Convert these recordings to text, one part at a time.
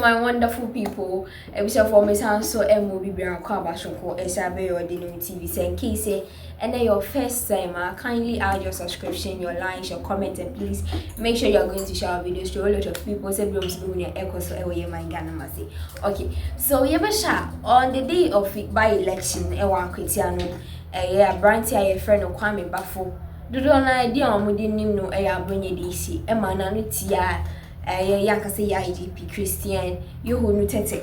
my wonderful people. Episode for me sound so movie be on Kwabashonko Esabe or Dino TV. Say in case and then your first time, kindly add your subscription, your likes, your comment, and please make sure you're going to share videos to a lot of people. Say Brooms doing your echo so away my Ghana. Okay, so Yabasha on the day of by election, Ewan Kritiano, Abronye friend of Kwame Bafo. Do not idea on within him no Abronye DC, Emma Yankase iGP Christian, you who knew Tete.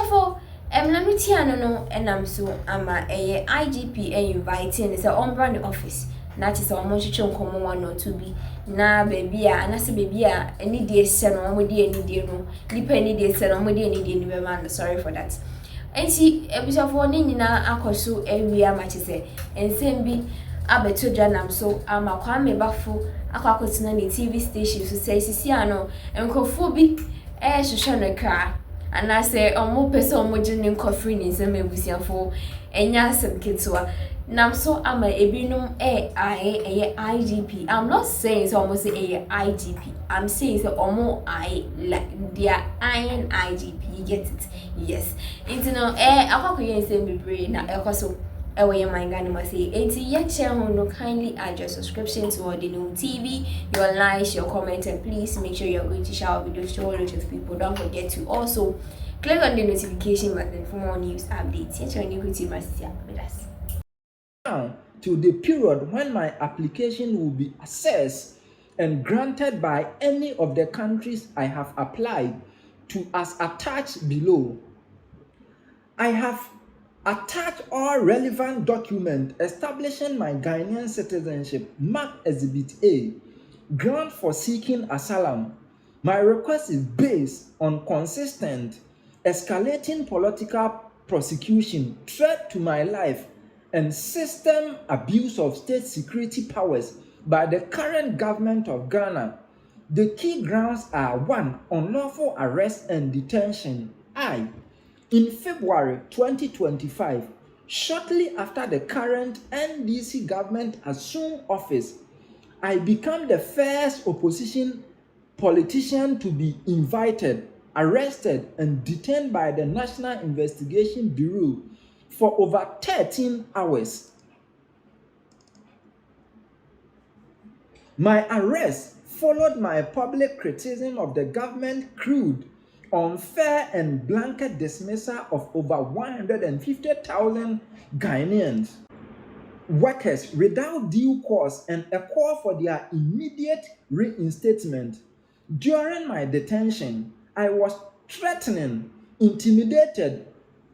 For Nanutia no, and I'm so ama iGP inviting is a brand office. That is our most common one or two be. Na baby, and as a baby, any day send on with any day no, depending day send on with any day, never sorry for that. And see, episode for Nina Akosu, area matches, and same be. Abeto Janam so ama Kwame Bafo akwakotina ne TV station so say sisiano enkofo bi hwehwe no kra ana say omo pese omo gine nkofri ni nsem ebusiafo enya asem ketwa nam so ama ebinum iGP. I'm not saying so almost say iGP. I'm saying so omo like their iron iGP. You get it? Yes. Into no akwakoye nsem bebre na ekoso away my Ghana must say 80 yet share no kindly add your subscription to Asylum TV, your likes, your comments, and please make sure you're going to share videos to all of people. Don't forget to also click on the notification button for more news updates. Yet your new must with us. Now to the period when my application will be assessed and granted by any of the countries I have applied to as attached below. I have attach all relevant documents establishing my Ghanaian citizenship, marked Exhibit A, ground for seeking asylum. My request is based on consistent, escalating political prosecution, threat to my life, and system abuse of state security powers by the current government of Ghana. The key grounds are 1. Unlawful arrest and detention. In February 2025, shortly after the current NDC government assumed office, I became the first opposition politician to be invited, arrested, and detained by the National Investigation Bureau for over 13 hours. My arrest followed my public criticism of the government crude, unfair and blanket dismissal of over 150,000 Ghanaians workers without due cause and a call for their immediate reinstatement. During my detention, I was threatened, intimidated,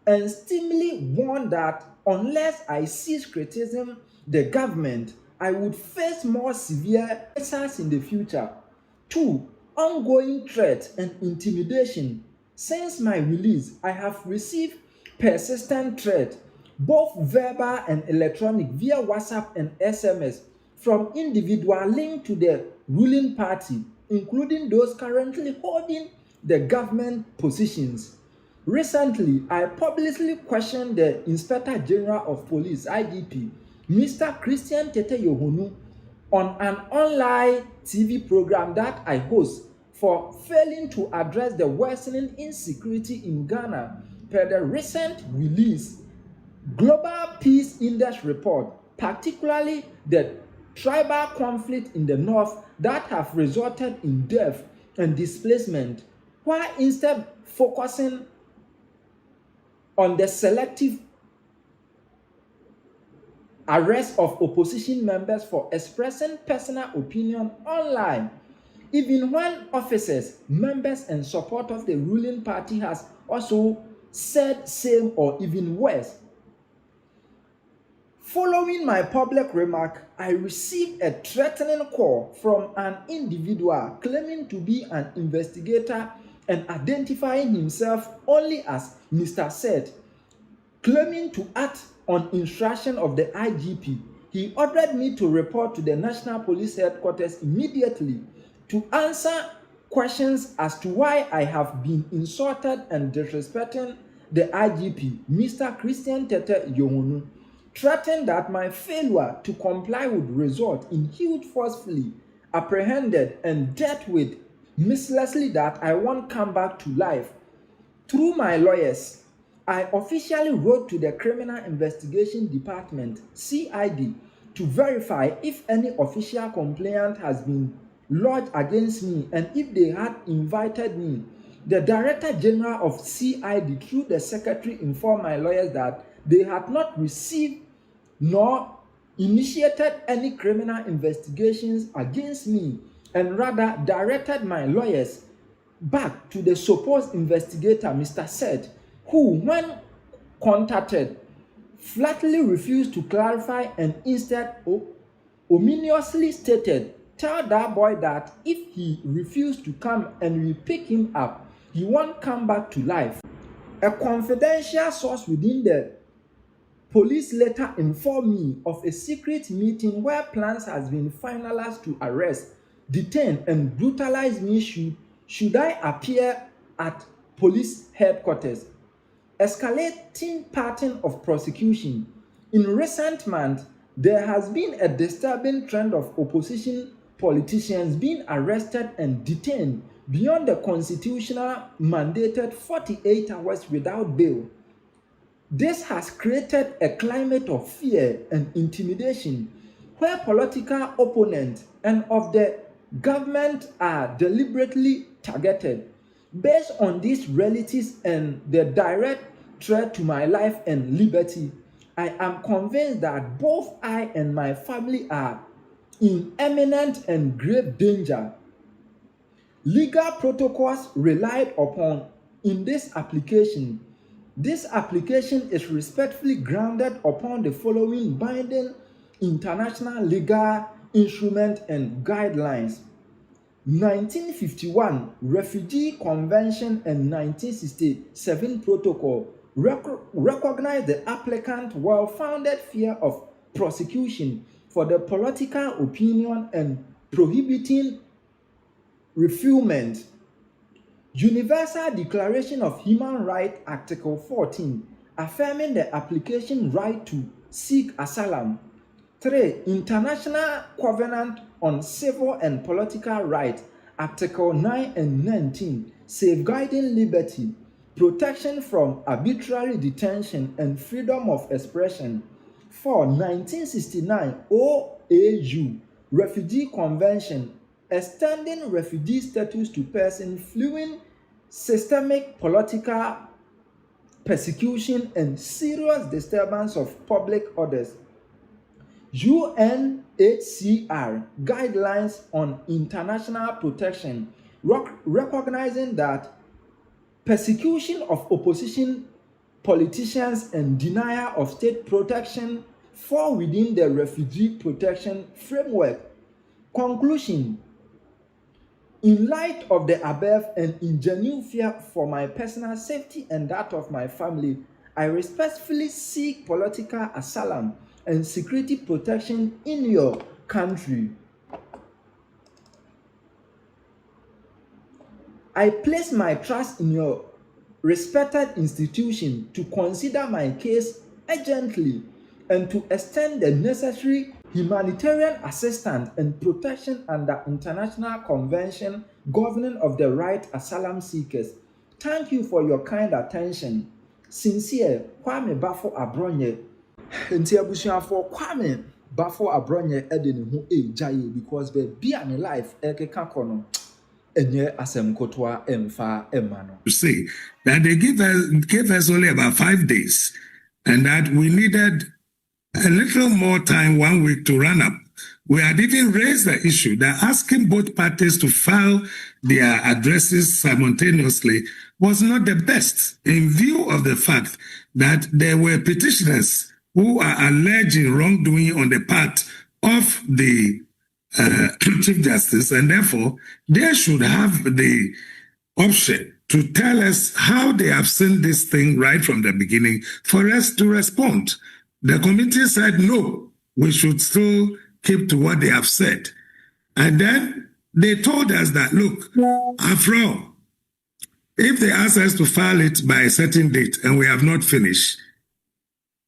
and stimuli warned that unless I cease criticism the government, I would face more severe measures in the future. 2. Ongoing threat and intimidation. Since my release, I have received persistent threat, both verbal and electronic, via WhatsApp and SMS, from individuals linked to the ruling party, including those currently holding the government positions. Recently, I publicly questioned the Inspector General of Police, IGP, Mr. Christian Tete Yohonu, on an online TV program that I host for failing to address the worsening insecurity in Ghana per the recent release Global Peace Index report, particularly the tribal conflict in the north that have resulted in death and displacement, while instead focusing on the selective arrest of opposition members for expressing personal opinion online, even when officers, members, and support of the ruling party has also said same or even worse. Following my public remark, I received a threatening call from an individual claiming to be an investigator and identifying himself only as Mr. Said, claiming to act on instruction of the IGP. He ordered me to report to the National Police Headquarters immediately to answer questions as to why I have been insulted and disrespecting the IGP, Mr. Christian Tete Yohonu, threatened that my failure to comply would result in huge forcefully apprehended and dealt with mercilessly that I won't come back to life. Through my lawyers, I officially wrote to the Criminal Investigation Department, CID, to verify if any official complaint has been lodged against me and if they had invited me. The Director General of CID, through the Secretary, informed my lawyers that they had not received nor initiated any criminal investigations against me, and rather directed my lawyers back to the supposed investigator, Mr. Said, who, when contacted, flatly refused to clarify and instead ominously stated, "Tell that boy that if he refused to come and we pick him up, he won't come back to life." A confidential source within the police later informed me of a secret meeting where plans has been finalized to arrest, detain, and brutalize me should I appear at police headquarters. Escalating pattern of prosecution. In recent months, there has been a disturbing trend of opposition politicians being arrested and detained beyond the constitutional mandated 48 hours without bail. This has created a climate of fear and intimidation where political opponents and of the government are deliberately targeted. Based on these realities and the direct threat to my life and liberty, I am convinced that both I and my family are in imminent and grave danger. Legal protocols relied upon in this application. This application is respectfully grounded upon the following binding international legal instruments and guidelines: 1951 Refugee Convention and 1967 Protocol recognize the applicant's well-founded fear of prosecution for the political opinion and prohibiting refoulement. Universal Declaration of Human Rights, Article 14, affirming the application right to seek asylum. 3. International Covenant on Civil and Political Rights, Article 9 and 19, safeguarding liberty, protection from arbitrary detention, and freedom of expression. 4. 1969 OAU Refugee Convention, extending refugee status to persons fleeing systemic political persecution and serious disturbance of public orders. UNHCR guidelines on international protection, recognizing that persecution of opposition politicians and denial of state protection fall within the refugee protection framework. Conclusion: in light of the above and in genuine fear for my personal safety and that of my family, I respectfully seek political asylum and security protection in your country. I place my trust in your respected institution to consider my case urgently and to extend the necessary humanitarian assistance and protection under international convention governing of the right asylum seekers. Thank you for your kind attention. Sincere, Kwame Bafo Abronye. Nti abusuafo Kwame Bafo Abronye ede ne ho ejaye because be an life ekeka kono enye asem kotwa emfa emano. To say that they gave us only about 5 days and that we needed a little more time, 1 week, to run up. We had even raised the issue that asking both parties to file their addresses simultaneously was not the best in view of the fact that there were petitioners who are alleging wrongdoing on the part of the Chief Justice, and therefore they should have the option to tell us how they have seen this thing right from the beginning for us to respond. The committee said, no, we should still keep to what they have said. And then they told us that, look, after all, if they ask us to file it by a certain date and we have not finished,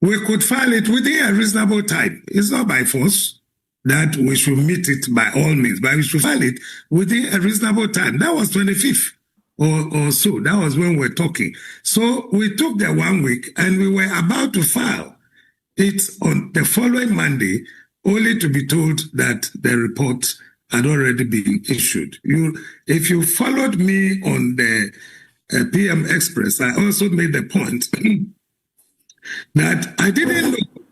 we could file it within a reasonable time. It's not by force. that we should meet it by all means, but we should file it within a reasonable time. That was 25th or so. That was when we were talking. So we took the 1 week and we were about to file it on the following Monday, only to be told that the report had already been issued. If you followed me on the PM Express, I also made the point that I didn't know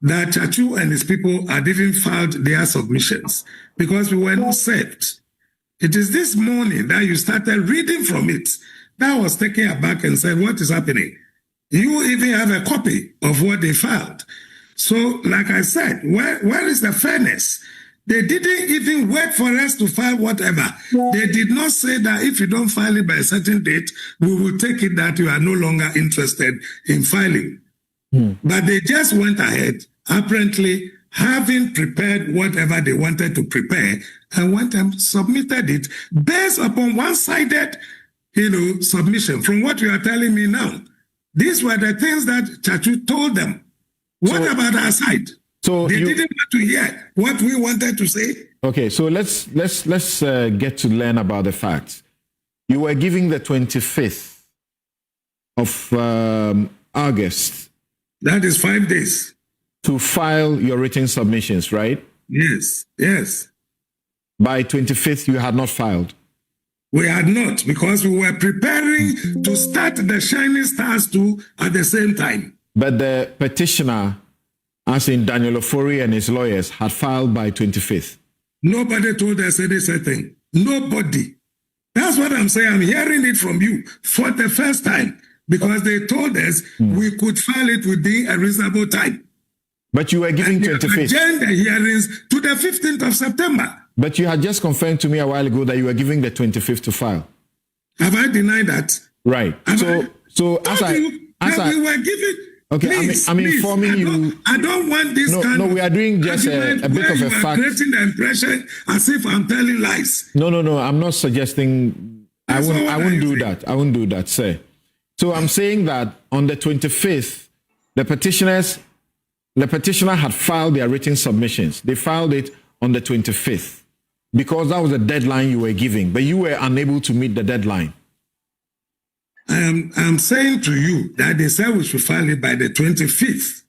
that Chachu and his people had even filed their submissions because we were not served. It is this morning that you started reading from it that I was taken aback and said, what is happening? You even have a copy of what they filed. So, like I said, where is the fairness? They didn't even wait for us to file whatever. They did not say that if you don't file it by a certain date, we will take it that you are no longer interested in filing. But they just went ahead, apparently having prepared whatever they wanted to prepare, and went and submitted it based upon one-sided, submission. From what you are telling me now, these were the things that Chachu told them. What about our side? So they didn't want to hear what we wanted to say. Okay, so let's get to learn about the facts. You were giving the 25th of August. That is 5 days. To file your written submissions, right? Yes, yes. By 25th, you had not filed. We had not, because we were preparing to start the Shining Stars 2 at the same time. But the petitioner, as in Daniel Ofori and his lawyers, had filed by 25th. Nobody told us anything. Nobody. That's what I'm saying. I'm hearing it from you for the first time, because they told us we could file it within a reasonable time. But you were giving 25th. Adjourned the hearings to the 15th of September. But you had just confirmed to me a while ago that you were giving the 25th to file. Have I denied that? Right. So as we were giving. Okay, please, I'm informing you. I don't want this kind of. No, we are doing just a bit of a fact. Creating the impression as if I'm telling lies. No, I'm not suggesting. I won't do that. I won't do that, sir. So I'm saying that on the 25th, the petitioner had filed their written submissions. They filed it on the 25th because that was the deadline you were giving, but you were unable to meet the deadline. I'm saying to you that they said we should file it by the 25th.